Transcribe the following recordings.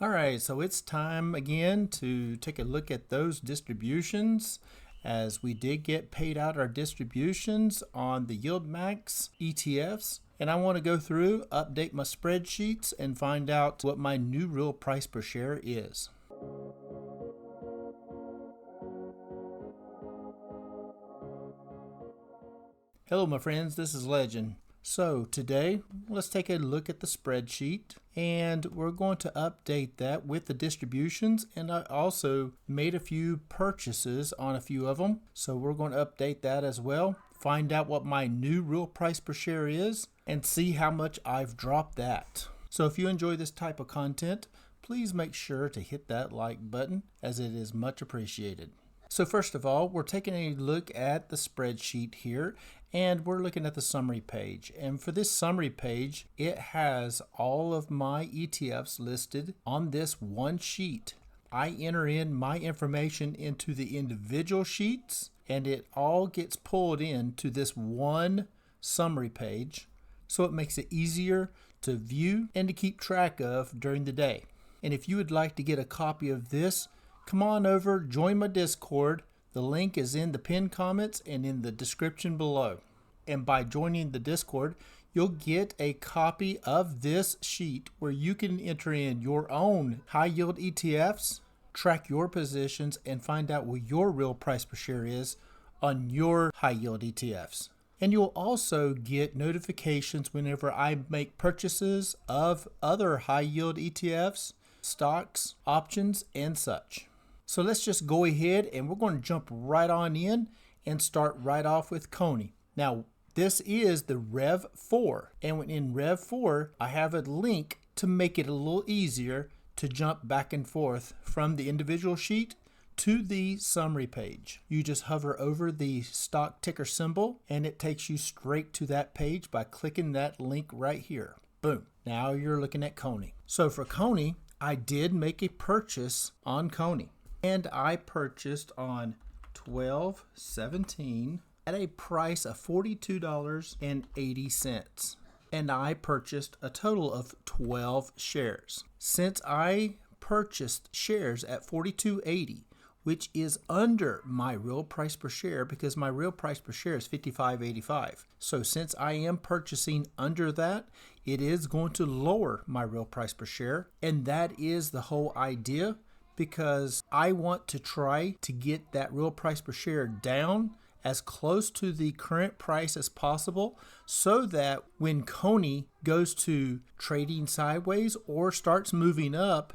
All right, so it's time again to take a look at those distributions, as we did get paid out our distributions on the YieldMax ETFs. And I want to go through, update my spreadsheets, and find out what my new real price per share is. Hello my friends, this is Legend. So today, let's take a look at the spreadsheet, and we're going to update that with the distributions, and I also made a few purchases on a few of them. So we're going to update that as well, find out what my new real price per share is, and see how much I've dropped that. So if you enjoy this type of content, please make sure to hit that like button, as it is much appreciated. So first of all, we're taking a look at the spreadsheet here, and we're looking at the summary page. And for this summary page, it has all of my ETFs listed on this one sheet. I enter in my information into the individual sheets, and it all gets pulled into this one summary page, so it makes it easier to view and to keep track of during the day. And if you would like to get a copy of this, come on over, join my Discord. The link is in the pinned comments and in the description below. And by joining the Discord, you'll get a copy of this sheet where you can enter in your own high yield ETFs, track your positions, and find out what your real price per share is on your high yield ETFs. And you'll also get notifications whenever I make purchases of other high yield ETFs, stocks, options, and such. So let's just go ahead and we're going to jump right on in and start right off with CONY. Now, this is the Rev 4, and in Rev 4, I have a link to make it a little easier to jump back and forth from the individual sheet to the summary page. You just hover over the stock ticker symbol, and it takes you straight to that page by clicking that link right here. Boom. Now you're looking at CONY. So for CONY, I did make a purchase on CONY. And I purchased on 12/17 at a price of $42.80. And I purchased a total of 12 shares. Since I purchased shares at $42.80, which is under my real price per share, because my real price per share is $55.85. So since I am purchasing under that, it is going to lower my real price per share. And that is the whole idea, because I want to try to get that real price per share down as close to the current price as possible, so that when CONY goes to trading sideways or starts moving up,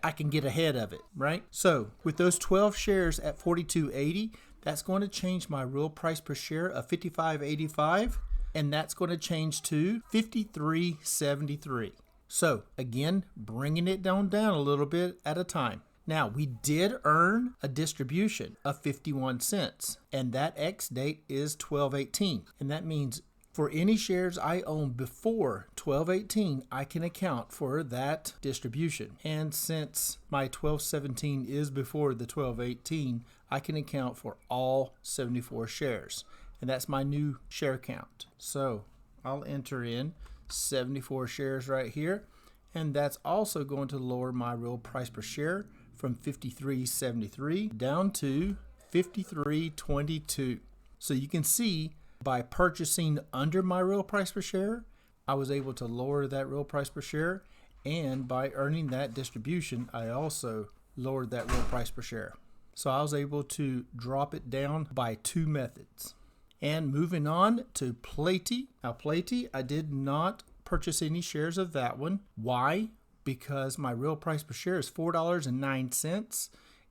I can get ahead of it, right? So with those 12 shares at $42.80, that's going to change my real price per share of $55.85, and that's going to change to $53.73. So again, bringing it down a little bit at a time. Now, we did earn a distribution of 51 cents, and that X date is 12/18. And that means for any shares I own before 12/18, I can account for that distribution. And since my 12/17 is before the 12/18, I can account for all 74 shares. And that's my new share count. So I'll enter in 74 shares right here. And that's also going to lower my real price per share from $53.73 down to $53.22. So you can see, by purchasing under my real price per share, I was able to lower that real price per share, and by earning that distribution, I also lowered that real price per share. So I was able to drop it down by two methods. And moving on to PLTY. Now PLTY, I did not purchase any shares of that one. Why? Because my real price per share is $4.09,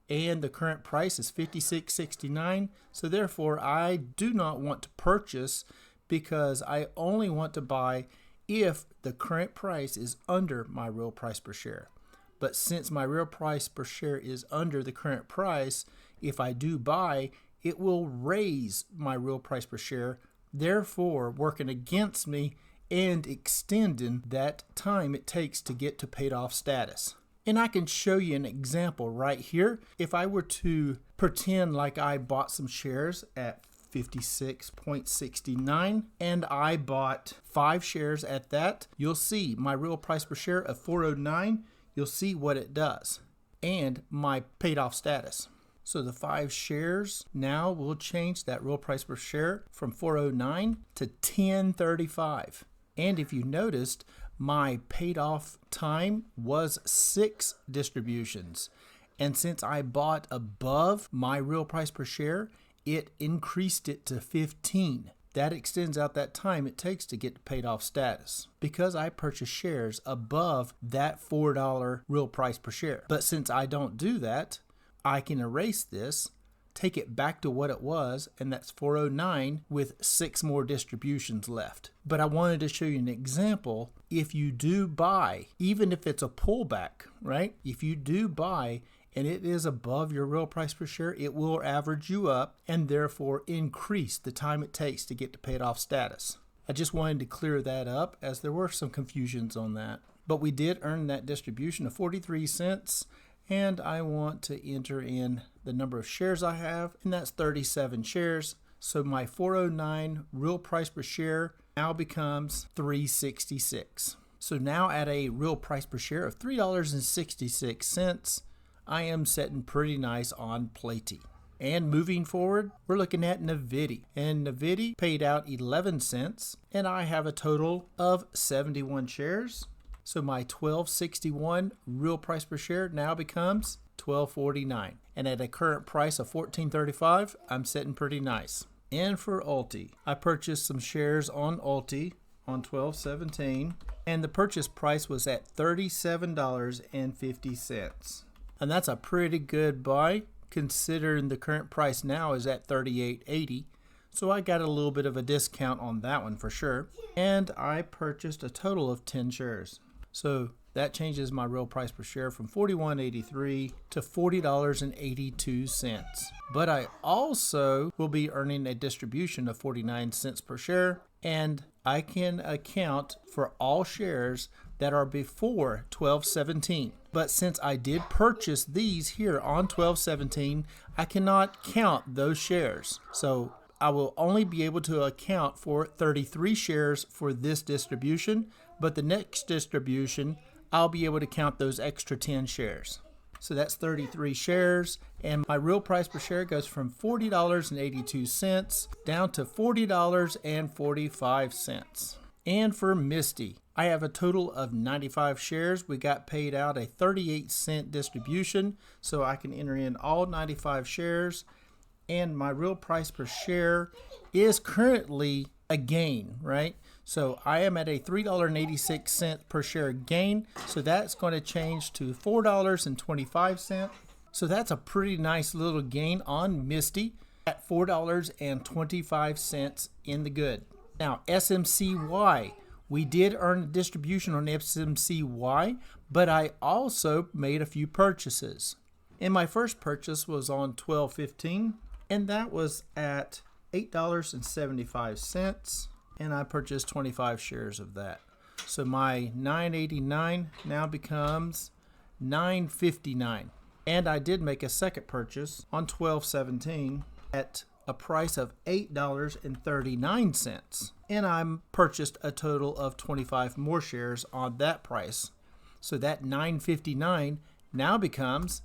and the current price is $56.69. So therefore, I do not want to purchase, because I only want to buy if the current price is under my real price per share. But since my real price per share is under the current price, if I do buy, it will raise my real price per share, therefore working against me and extending that time it takes to get to paid off status. And I can show you an example right here. If I were to pretend like I bought some shares at 56.69 and I bought 5 shares at that, you'll see my real price per share of $4.09. you'll see what it does and my paid off status. So the 5 shares now will change that real price per share from 409 to 1035. And if you noticed, my paid off time was 6 distributions. And since I bought above my real price per share, it increased it to 15. That extends out that time it takes to get to paid off status because I purchased shares above that $4 real price per share. But since I don't do that, I can erase this, take it back to what it was, and that's 409 with 6 more distributions left. But I wanted to show you an example. If you do buy, even if it's a pullback, right? If you do buy and it is above your real price per share, it will average you up and therefore increase the time it takes to get to paid off status. I just wanted to clear that up as there were some confusions on that. But we did earn that distribution of 43 cents. And I want to enter in the number of shares I have, and that's 37 shares. So my 409 real price per share now becomes $3.66. So now at a real price per share of $3.66, I am sitting pretty nice on PLTY. And moving forward, we're looking at NVDY. And NVDY paid out 11 cents, and I have a total of 71 shares. So my $12.61 real price per share now becomes $12.49. And at a current price of $14.35, I'm sitting pretty nice. And for ULTY, I purchased some shares on ULTY on $12.17, and the purchase price was at $37.50. And that's a pretty good buy considering the current price now is at $38.80. So I got a little bit of a discount on that one for sure. And I purchased a total of 10 shares. So that changes my real price per share from $41.83 to $40.82. But I also will be earning a distribution of 49 cents per share, and I can account for all shares that are before 12/17. But since I did purchase these here on 12/17, I cannot count those shares. So I will only be able to account for 33 shares for this distribution, but the next distribution, I'll be able to count those extra 10 shares. So that's 33 shares, and my real price per share goes from $40.82 down to $40.45. And for MSTY, I have a total of 95 shares. We got paid out a 38-cent distribution, so I can enter in all 95 shares. And my real price per share is currently a gain, right? So I am at a $3.86 per share gain. So that's going to change to $4.25. So that's a pretty nice little gain on MSTY at $4.25 in the good. Now SMCY, we did earn a distribution on SMCY, but I also made a few purchases. And my first purchase was on 12/15. And that was at $8.75, and I purchased 25 shares of that. So my $9.89 now becomes $9.59. And I did make a second purchase on 12/17 at a price of $8.39. And I purchased a total of 25 more shares on that price. So that $9.59 now becomes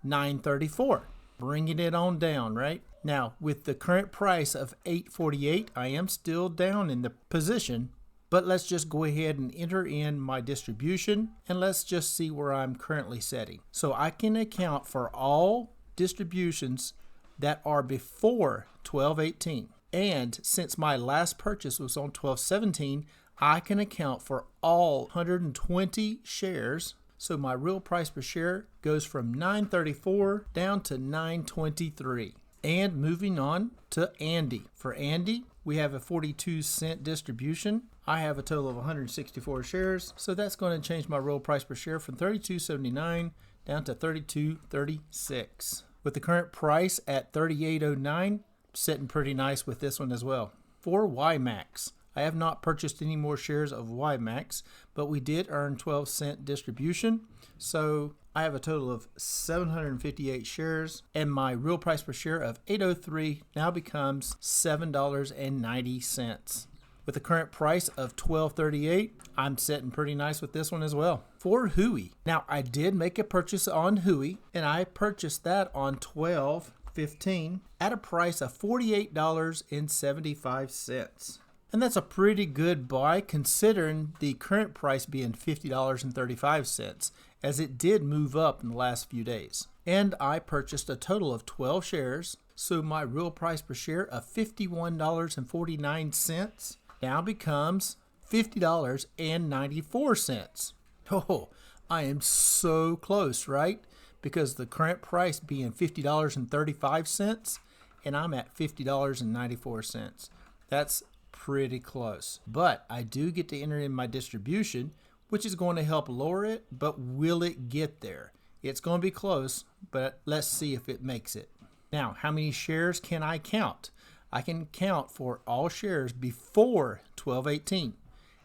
$9.34. Bringing it on down, right? Now, with the current price of $8.48, I am still down in the position, but let's just go ahead and enter in my distribution, and let's just see where I'm currently setting. So I can account for all distributions that are before 12/18. And since my last purchase was on 12/17, I can account for all 120 shares. So my real price per share goes from $9.34 down to $9.23. And moving on to AMDY. For AMDY, we have a 42-cent distribution. I have a total of 164 shares. So that's going to change my real price per share from $32.79 down to $32.36. With the current price at $38.09, sitting pretty nice with this one as well. For YMAX, I have not purchased any more shares of YMAX, but we did earn 12-cent distribution. So I have a total of 758 shares, and my real price per share of $8.03 now becomes $7.90. With the current price of $12.38, I'm sitting pretty nice with this one as well. For HUI, now I did make a purchase on HUI, and I purchased that on $12.15 at a price of $48.75. And that's a pretty good buy considering the current price being $50.35, as it did move up in the last few days. And I purchased a total of 12 shares, so my real price per share of $51.49 now becomes $50.94. Oh, I am so close, right? Because the current price being $50.35 and I'm at $50.94. That's pretty close. But I do get to enter in my distribution, which is going to help lower it, but will it get there? It's going to be close, but let's see if it makes it. Now, how many shares can I count? I can count for all shares before 12.18,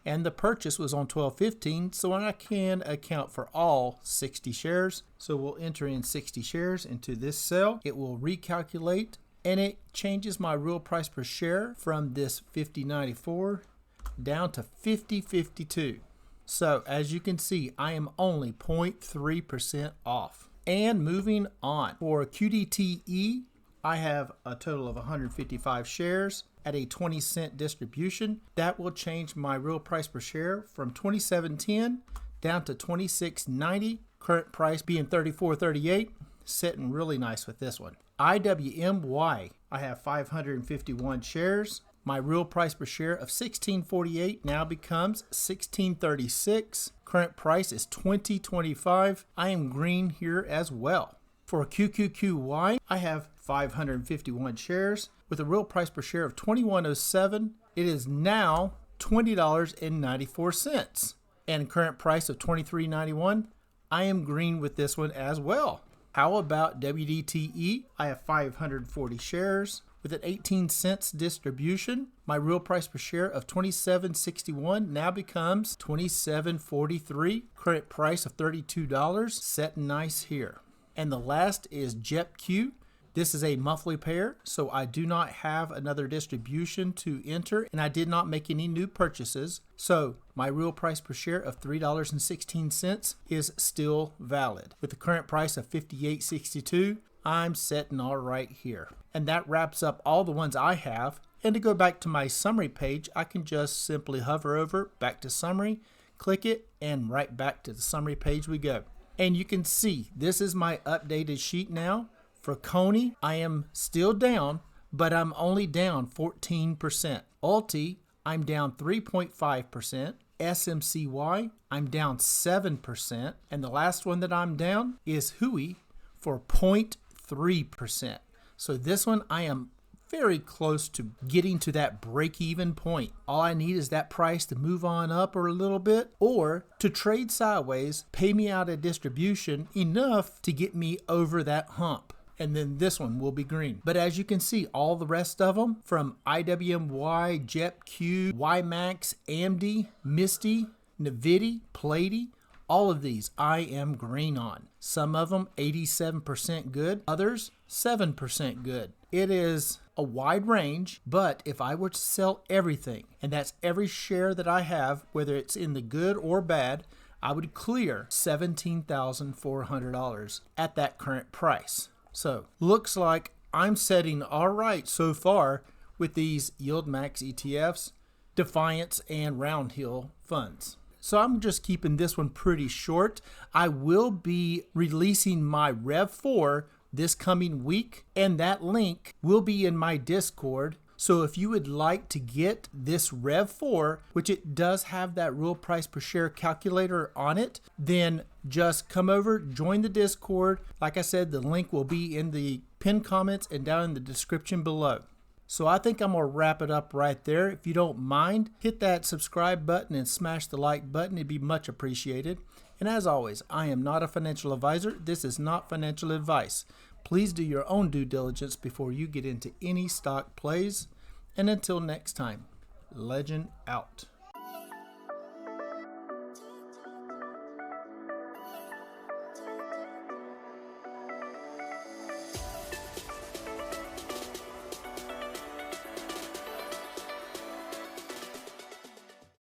and the purchase was on 12.15, so I can account for all 60 shares. So we'll enter in 60 shares into this cell. It will recalculate, and it changes my real price per share from this $50.94 down to $50.52. So as you can see, I am only 0.3% off. And moving on, for QDTE, I have a total of 155 shares at a 20-cent distribution. That will change my real price per share from $27.10 down to $26.90. Current price being $34.38. Sitting really nice with this one. IWMY, I have 551 shares. My real price per share of $16.48 now becomes $16.36. Current price is $20.25. I am green here as well. For QQQY, I have 551 shares with a real price per share of $21.07. It is now $20.94 and current price of $23.91. I am green with this one as well. How about WDTE? I have 540 shares with an 18 cents distribution. My real price per share of $27.61 now becomes $27.43. Current price of $32. Set nice here. And the last is JEPQ. This is a monthly pair, so I do not have another distribution to enter, and I did not make any new purchases. So my real price per share of $3.16 is still valid. With the current price of $58.62, I'm setting all right here. And that wraps up all the ones I have. And to go back to my summary page, I can just simply hover over back to summary, click it, and right back to the summary page we go. And you can see this is my updated sheet now. For CONY, I am still down, but I'm only down 14%. ULTY, I'm down 3.5%. SMCY, I'm down 7%. And the last one that I'm down is HUI for 0.3%. So this one I am very close to getting to that break-even point. All I need is that price to move on up or a little bit, or to trade sideways, pay me out a distribution enough to get me over that hump. And then this one will be green. But as you can see, all the rest of them, from IWMY, JEPQ, YMAX, AMDY, MSTY, NVDY, PLTY, all of these I am green on. Some of them 87% good, others 7% good. It is a wide range, but if I were to sell everything, and that's every share that I have, whether it's in the good or bad, I would clear $17,400 at that current price. So looks like I'm setting all right so far with these YieldMax ETFs, Defiance, and Roundhill funds. So I'm just keeping this one pretty short. I will be releasing my Rev4 this coming week, and that link will be in my Discord. So if you would like to get this Rev4, which it does have that real price per share calculator on it, then just come over, join the Discord. Like I said, the link will be in the pinned comments and down in the description below. So I think I'm going to wrap it up right there. If you don't mind, hit that subscribe button and smash the like button. It'd be much appreciated. And as always, I am not a financial advisor. This is not financial advice. Please do your own due diligence before you get into any stock plays. And until next time, Legend out.